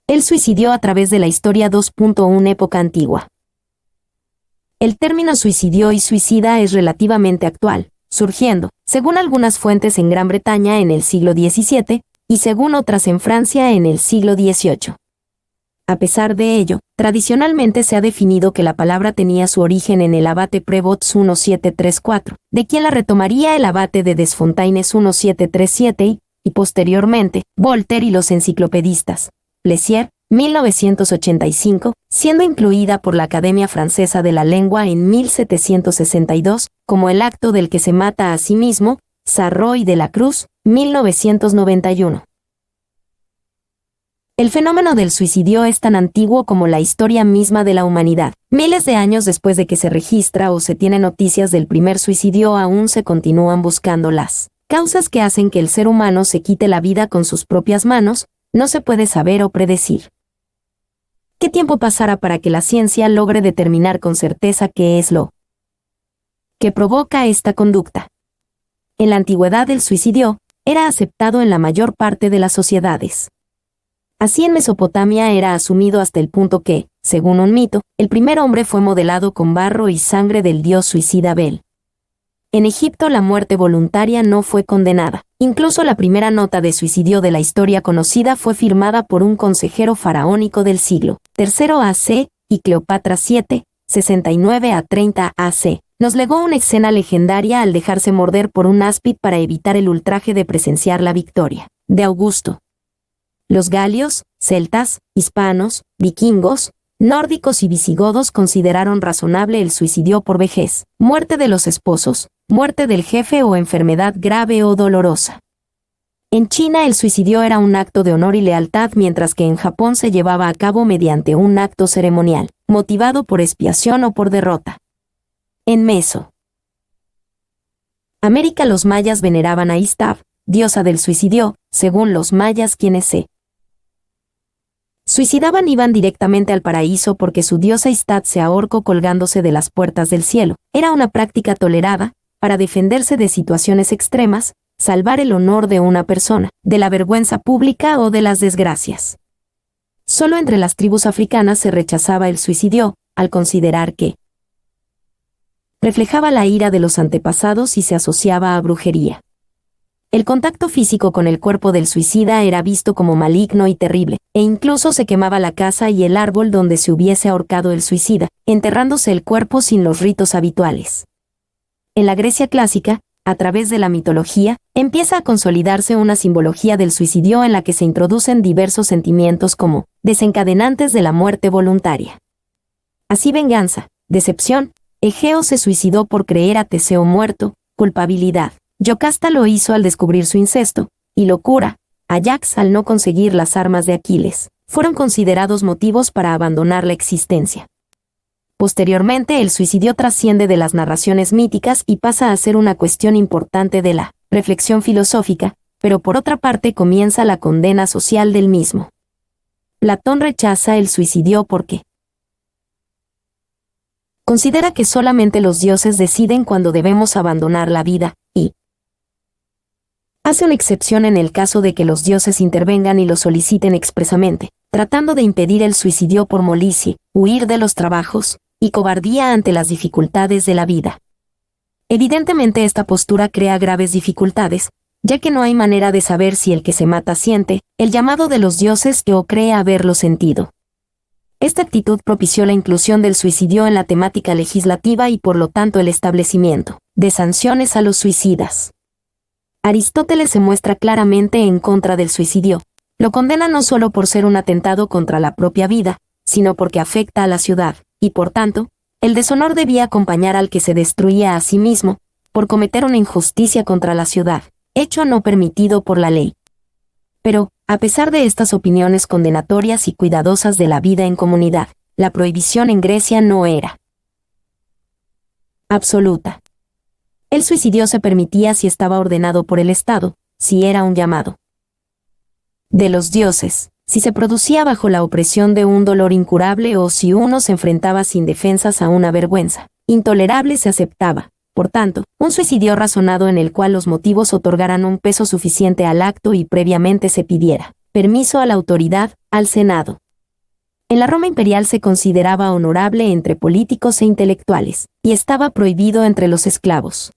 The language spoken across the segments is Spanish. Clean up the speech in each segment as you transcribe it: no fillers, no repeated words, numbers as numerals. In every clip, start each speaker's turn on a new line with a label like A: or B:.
A: El suicidio a través de la historia 2.1 época antigua. El término suicidio y suicida es relativamente actual, surgiendo, según algunas fuentes en Gran Bretaña en el siglo XVII y según otras en Francia en el siglo XVIII. A pesar de ello, tradicionalmente se ha definido que la palabra tenía su origen en el abate Prévost 1734, de quien la retomaría el abate de Desfontaines 1737 y posteriormente, Voltaire y los enciclopedistas. Lessier, 1985, siendo incluida por la Academia Francesa de la Lengua en 1762, como el acto del que se mata a sí mismo, Sarroy de la Cruz, 1991. El fenómeno del suicidio es tan antiguo como la historia misma de la humanidad. Miles de años después de que se registra o se tiene noticias del primer suicidio, aún se continúan buscando las causas que hacen que el ser humano se quite la vida con sus propias manos. No se puede saber o predecir qué tiempo pasará para que la ciencia logre determinar con certeza qué es lo que provoca esta conducta. En la antigüedad el suicidio era aceptado en la mayor parte de las sociedades. Así en Mesopotamia era asumido hasta el punto que, según un mito, el primer hombre fue modelado con barro y sangre del dios suicida Bel. En Egipto la muerte voluntaria no fue condenada. Incluso la primera nota de suicidio de la historia conocida fue firmada por un consejero faraónico del siglo III AC, y Cleopatra VII, 69 a 30 AC, nos legó una escena legendaria al dejarse morder por un áspid para evitar el ultraje de presenciar la victoria de Augusto. Los galios, celtas, hispanos, vikingos, nórdicos y visigodos consideraron razonable el suicidio por vejez, muerte de los esposos, muerte del jefe o enfermedad grave o dolorosa. En China el suicidio era un acto de honor y lealtad, mientras que en Japón se llevaba a cabo mediante un acto ceremonial, motivado por expiación o por derrota. En Mesoamérica los mayas veneraban a Iztav, diosa del suicidio. Según los mayas, quienes se suicidaban iban directamente al paraíso porque su diosa Iztac se ahorcó colgándose de las puertas del cielo. Era una práctica tolerada para defenderse de situaciones extremas, salvar el honor de una persona, de la vergüenza pública o de las desgracias. Solo entre las tribus africanas se rechazaba el suicidio, al considerar que reflejaba la ira de los antepasados y se asociaba a brujería. El contacto físico con el cuerpo del suicida era visto como maligno y terrible, e incluso se quemaba la casa y el árbol donde se hubiese ahorcado el suicida, enterrándose el cuerpo sin los ritos habituales. En la Grecia clásica, a través de la mitología, empieza a consolidarse una simbología del suicidio en la que se introducen diversos sentimientos como desencadenantes de la muerte voluntaria. Así venganza, decepción, Egeo se suicidó por creer a Teseo muerto, culpabilidad. Yocasta lo hizo al descubrir su incesto, y locura, Ajax al no conseguir las armas de Aquiles, fueron considerados motivos para abandonar la existencia. Posteriormente el suicidio trasciende de las narraciones míticas y pasa a ser una cuestión importante de la reflexión filosófica, pero por otra parte comienza la condena social del mismo. Platón rechaza el suicidio porque considera que solamente los dioses deciden cuándo debemos abandonar la vida, y hace una excepción en el caso de que los dioses intervengan y lo soliciten expresamente, tratando de impedir el suicidio por molicie, huir de los trabajos y cobardía ante las dificultades de la vida. Evidentemente esta postura crea graves dificultades, ya que no hay manera de saber si el que se mata siente el llamado de los dioses o cree haberlo sentido. Esta actitud propició la inclusión del suicidio en la temática legislativa y por lo tanto el establecimiento de sanciones a los suicidas. Aristóteles se muestra claramente en contra del suicidio. Lo condena no solo por ser un atentado contra la propia vida, sino porque afecta a la ciudad, y por tanto, el deshonor debía acompañar al que se destruía a sí mismo, por cometer una injusticia contra la ciudad, hecho no permitido por la ley. Pero, a pesar de estas opiniones condenatorias y cuidadosas de la vida en comunidad, la prohibición en Grecia no era absoluta. El suicidio se permitía si estaba ordenado por el Estado, si era un llamado de los dioses, si se producía bajo la opresión de un dolor incurable o si uno se enfrentaba sin defensas a una vergüenza intolerable se aceptaba. Por tanto, un suicidio razonado en el cual los motivos otorgaran un peso suficiente al acto y previamente se pidiera permiso a la autoridad, al Senado. En la Roma imperial se consideraba honorable entre políticos e intelectuales, y estaba prohibido entre los esclavos.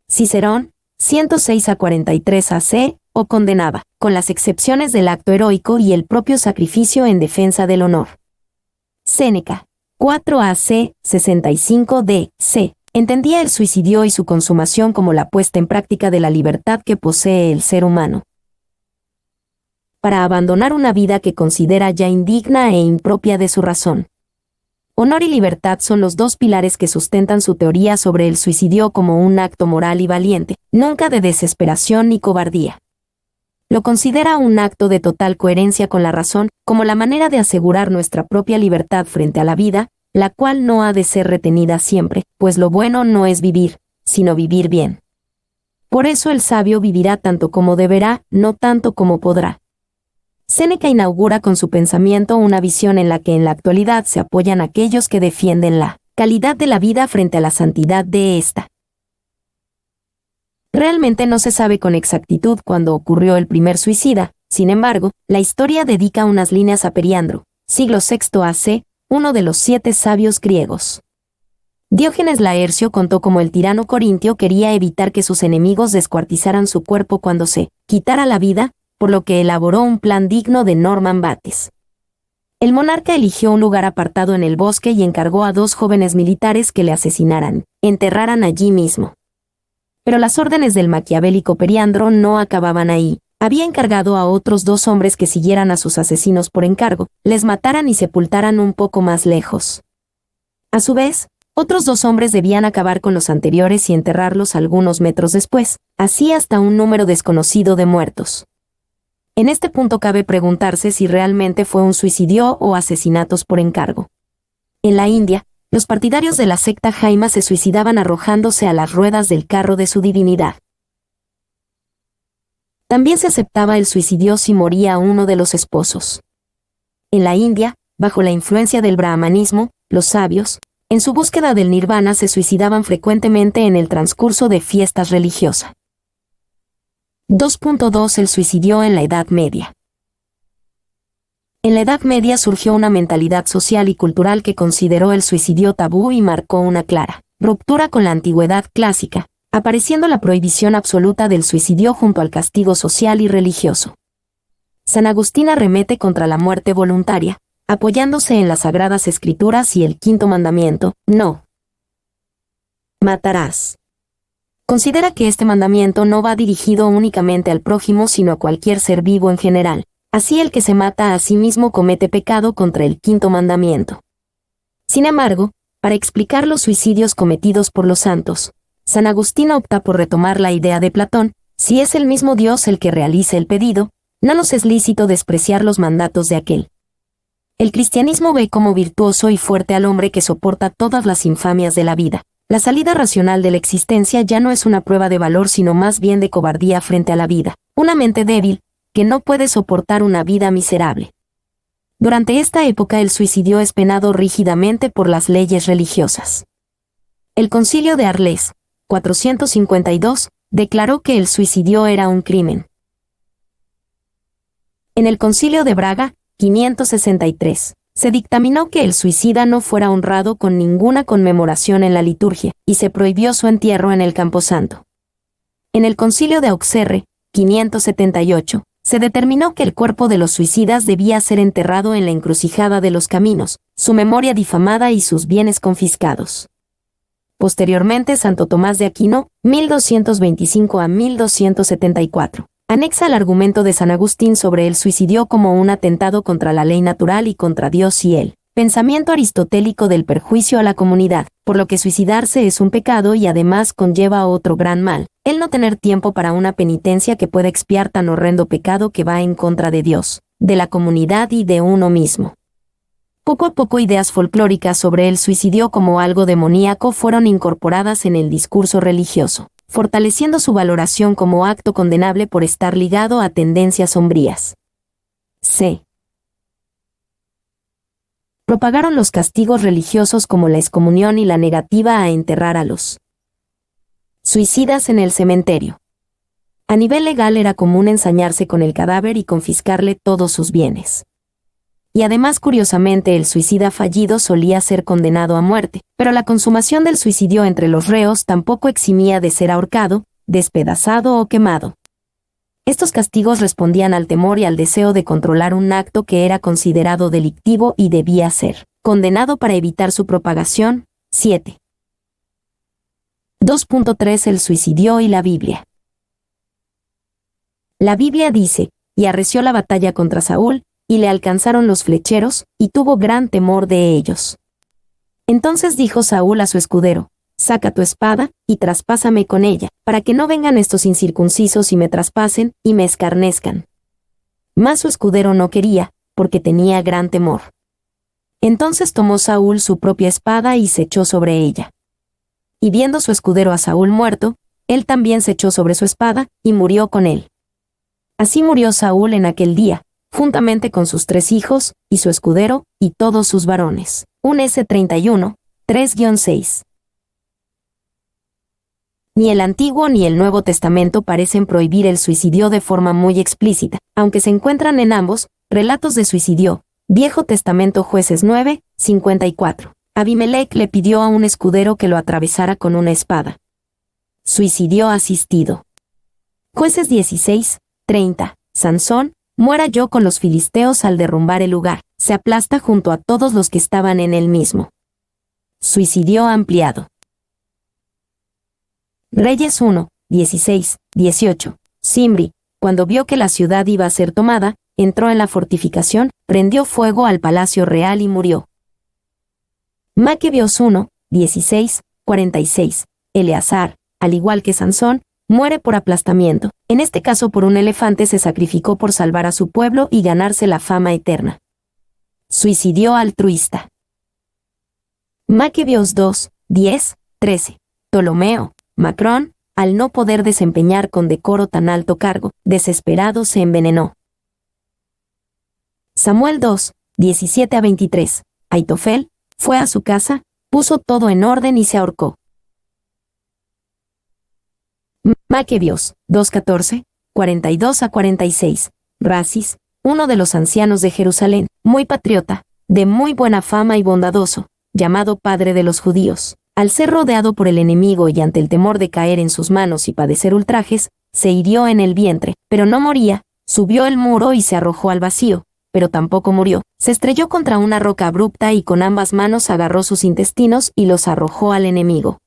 A: Cicerón, 106 a 43 AC, o condenaba, con las excepciones del acto heroico y el propio sacrificio en defensa del honor. Séneca, 4 AC, 65 DC, entendía el suicidio y su consumación como la puesta en práctica de la libertad que posee el ser humano, para abandonar una vida que considera ya indigna e impropia de su razón. Honor y libertad son los dos pilares que sustentan su teoría sobre el suicidio como un acto moral y valiente, nunca de desesperación ni cobardía. Lo considera un acto de total coherencia con la razón, como la manera de asegurar nuestra propia libertad frente a la vida, la cual no ha de ser retenida siempre, pues lo bueno no es vivir, sino vivir bien. Por eso el sabio vivirá tanto como deberá, no tanto como podrá. Séneca inaugura con su pensamiento una visión en la que en la actualidad se apoyan aquellos que defienden la calidad de la vida frente a la santidad de ésta. Realmente no se sabe con exactitud cuándo ocurrió el primer suicida, sin embargo, la historia dedica unas líneas a Periandro, siglo VI AC, uno de los 7 sabios griegos. Diógenes Laercio contó cómo el tirano corintio quería evitar que sus enemigos descuartizaran su cuerpo cuando se quitara la vida, por lo que elaboró un plan digno de Norman Bates. El monarca eligió un lugar apartado en el bosque y encargó a 2 jóvenes militares que le asesinaran, enterraran allí mismo. Pero las órdenes del maquiavélico Periandro no acababan ahí. Había encargado a otros 2 hombres que siguieran a sus asesinos por encargo, les mataran y sepultaran un poco más lejos. A su vez, otros 2 hombres debían acabar con los anteriores y enterrarlos algunos metros después, así hasta un número desconocido de muertos. En este punto cabe preguntarse si realmente fue un suicidio o asesinatos por encargo. En la India, los partidarios de la secta Jaima se suicidaban arrojándose a las ruedas del carro de su divinidad. También se aceptaba el suicidio si moría uno de los esposos. En la India, bajo la influencia del brahmanismo, los sabios, en su búsqueda del nirvana se suicidaban frecuentemente en el transcurso de fiestas religiosas. 2.2 El suicidio en la Edad Media. En la Edad Media surgió una mentalidad social y cultural que consideró el suicidio tabú y marcó una clara ruptura con la antigüedad clásica, apareciendo la prohibición absoluta del suicidio junto al castigo social y religioso. San Agustín arremete contra la muerte voluntaria, apoyándose en las Sagradas Escrituras y el quinto mandamiento, no matarás. Considera que este mandamiento no va dirigido únicamente al prójimo sino a cualquier ser vivo en general. Así el que se mata a sí mismo comete pecado contra el quinto mandamiento. Sin embargo, para explicar los suicidios cometidos por los santos, San Agustín opta por retomar la idea de Platón: si es el mismo Dios el que realiza el pedido, no nos es lícito despreciar los mandatos de aquel. El cristianismo ve como virtuoso y fuerte al hombre que soporta todas las infamias de la vida. La salida racional de la existencia ya no es una prueba de valor sino más bien de cobardía frente a la vida, una mente débil, que no puede soportar una vida miserable. Durante esta época el suicidio es penado rígidamente por las leyes religiosas. El Concilio de Arles, 452, declaró que el suicidio era un crimen. En el Concilio de Braga, 563, se dictaminó que el suicida no fuera honrado con ninguna conmemoración en la liturgia, y se prohibió su entierro en el camposanto. En el Concilio de Auxerre, 578, se determinó que el cuerpo de los suicidas debía ser enterrado en la encrucijada de los caminos, su memoria difamada y sus bienes confiscados. Posteriormente, Santo Tomás de Aquino, 1225 a 1274, anexa el argumento de San Agustín sobre el suicidio como un atentado contra la ley natural y contra Dios y el pensamiento aristotélico del perjuicio a la comunidad, por lo que suicidarse es un pecado y además conlleva otro gran mal, el no tener tiempo para una penitencia que pueda expiar tan horrendo pecado que va en contra de Dios, de la comunidad y de uno mismo. Poco a poco ideas folclóricas sobre el suicidio como algo demoníaco fueron incorporadas en el discurso religioso, fortaleciendo su valoración como acto condenable por estar ligado a tendencias sombrías. C. Propagaron los castigos religiosos como la excomunión y la negativa a enterrar a los suicidas en el cementerio. A nivel legal era común ensañarse con el cadáver y confiscarle todos sus bienes. Y además, curiosamente, el suicida fallido solía ser condenado a muerte, pero la consumación del suicidio entre los reos tampoco eximía de ser ahorcado, despedazado o quemado. Estos castigos respondían al temor y al deseo de controlar un acto que era considerado delictivo y debía ser condenado para evitar su propagación. 7. 2.3 El suicidio y la Biblia. La Biblia dice, y arreció la batalla contra Saúl, y le alcanzaron los flecheros, y tuvo gran temor de ellos. Entonces dijo Saúl a su escudero, saca tu espada, y traspásame con ella, para que no vengan estos incircuncisos y me traspasen, y me escarnezcan. Mas su escudero no quería, porque tenía gran temor. Entonces tomó Saúl su propia espada y se echó sobre ella. Y viendo su escudero a Saúl muerto, él también se echó sobre su espada, y murió con él. Así murió Saúl en aquel día, juntamente con sus 3 hijos, y su escudero, y todos sus varones. 1 S31, 3-6. Ni el Antiguo ni el Nuevo Testamento parecen prohibir el suicidio de forma muy explícita, aunque se encuentran en ambos relatos de suicidio. Viejo Testamento Jueces 9, 54. Abimelec le pidió a un escudero que lo atravesara con una espada. Suicidio asistido. Jueces 16, 30. Sansón, muera yo con los filisteos al derrumbar el lugar, se aplasta junto a todos los que estaban en él mismo. Suicidio ampliado. Reyes 1, 16, 18. Zimri, cuando vio que la ciudad iba a ser tomada, entró en la fortificación, prendió fuego al palacio real y murió. Maquebeos 1, 16, 46. Eleazar, al igual que Sansón, muere por aplastamiento. En este caso por un elefante se sacrificó por salvar a su pueblo y ganarse la fama eterna. Suicidio altruista. Maquebeos 2, 10, 13. Ptolomeo, Macrón, al no poder desempeñar con decoro tan alto cargo, desesperado se envenenó. Samuel 2, 17-23. Aitofel, fue a su casa, puso todo en orden y se ahorcó. Maquebeos 2:14, 42-46. Rasis, uno de los ancianos de Jerusalén, muy patriota, de muy buena fama y bondadoso, llamado padre de los judíos, al ser rodeado por el enemigo y ante el temor de caer en sus manos y padecer ultrajes, se hirió en el vientre, pero no moría, subió el muro y se arrojó al vacío, pero tampoco murió, se estrelló contra una roca abrupta y con ambas manos agarró sus intestinos y los arrojó al enemigo.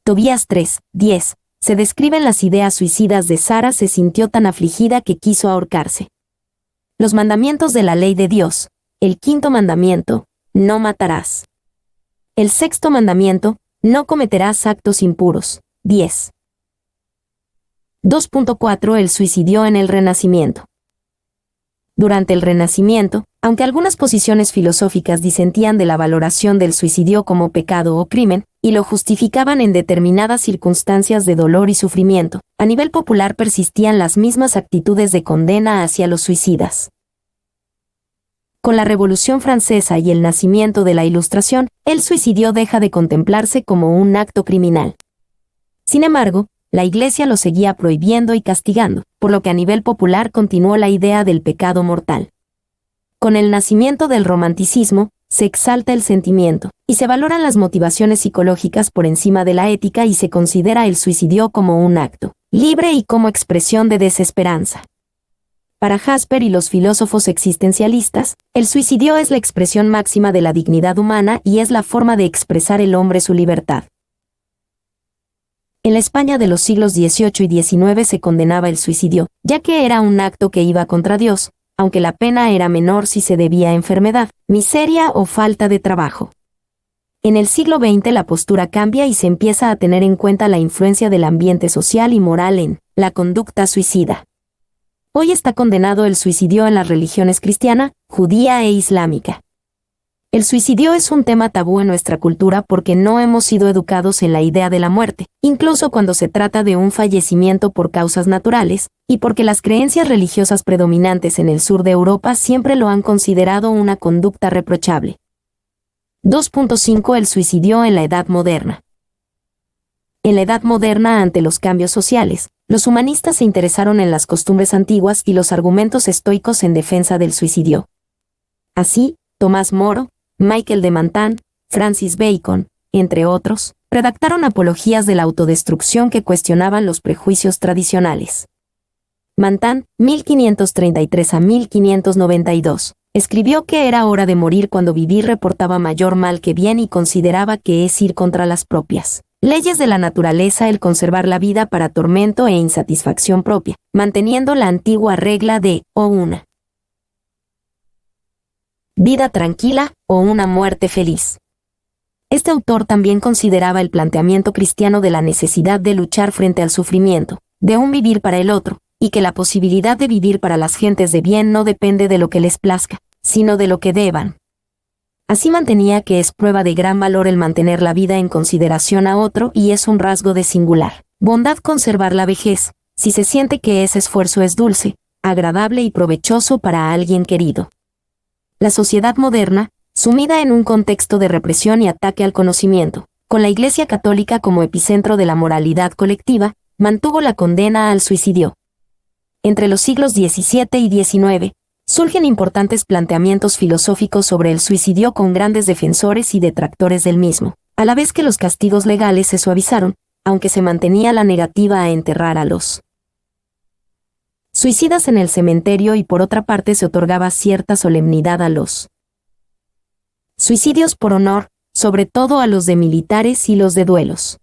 A: Tobías 3, 10. Se describen las ideas suicidas de Sara. Se sintió tan afligida que quiso ahorcarse. Los mandamientos de la ley de Dios. El 5.º mandamiento, no matarás. El 6.º mandamiento, no cometerás actos impuros. 10. 2.4 El suicidio en el Renacimiento. Durante el Renacimiento, aunque algunas posiciones filosóficas disentían de la valoración del suicidio como pecado o crimen, y lo justificaban en determinadas circunstancias de dolor y sufrimiento, a nivel popular persistían las mismas actitudes de condena hacia los suicidas. Con la Revolución Francesa y el nacimiento de la Ilustración, el suicidio deja de contemplarse como un acto criminal. Sin embargo, la Iglesia lo seguía prohibiendo y castigando, por lo que a nivel popular continuó la idea del pecado mortal. Con el nacimiento del romanticismo, se exalta el sentimiento, y se valoran las motivaciones psicológicas por encima de la ética y se considera el suicidio como un acto libre y como expresión de desesperanza. Para Jasper y los filósofos existencialistas, el suicidio es la expresión máxima de la dignidad humana y es la forma de expresar el hombre su libertad. En la España de los siglos XVIII y XIX se condenaba el suicidio, ya que era un acto que iba contra Dios, aunque la pena era menor si se debía a enfermedad, miseria o falta de trabajo. En el siglo XX la postura cambia y se empieza a tener en cuenta la influencia del ambiente social y moral en la conducta suicida. Hoy está condenado el suicidio en las religiones cristiana, judía e islámica. El suicidio es un tema tabú en nuestra cultura porque no hemos sido educados en la idea de la muerte, incluso cuando se trata de un fallecimiento por causas naturales, y porque las creencias religiosas predominantes en el sur de Europa siempre lo han considerado una conducta reprochable. 2.5 El suicidio en la Edad Moderna. En la Edad Moderna, ante los cambios sociales, Los humanistas se interesaron en las costumbres antiguas y los argumentos estoicos en defensa del suicidio. Así, Tomás Moro, Michael de Montaigne, Francis Bacon, entre otros, redactaron apologías de la autodestrucción que cuestionaban los prejuicios tradicionales. Montaigne, 1533 a 1592, escribió que era hora de morir cuando vivir reportaba mayor mal que bien y consideraba que es ir contra las propias leyes de la naturaleza el conservar la vida para tormento e insatisfacción propia, manteniendo la antigua regla de o una vida tranquila o una muerte feliz. Este autor también consideraba el planteamiento cristiano de la necesidad de luchar frente al sufrimiento, de un vivir para el otro, y que la posibilidad de vivir para las gentes de bien no depende de lo que les plazca, sino de lo que deban. Así mantenía que es prueba de gran valor el mantener la vida en consideración a otro y es un rasgo de singular bondad conservar la vejez, si se siente que ese esfuerzo es dulce, agradable y provechoso para alguien querido. La sociedad moderna, sumida en un contexto de represión y ataque al conocimiento, con la Iglesia Católica como epicentro de la moralidad colectiva, mantuvo la condena al suicidio. Entre los siglos XVII y XIX, surgen importantes planteamientos filosóficos sobre el suicidio con grandes defensores y detractores del mismo, a la vez que los castigos legales se suavizaron, aunque se mantenía la negativa a enterrar a los suicidas en el cementerio y por otra parte se otorgaba cierta solemnidad a los suicidios por honor, sobre todo a los de militares y los de duelos.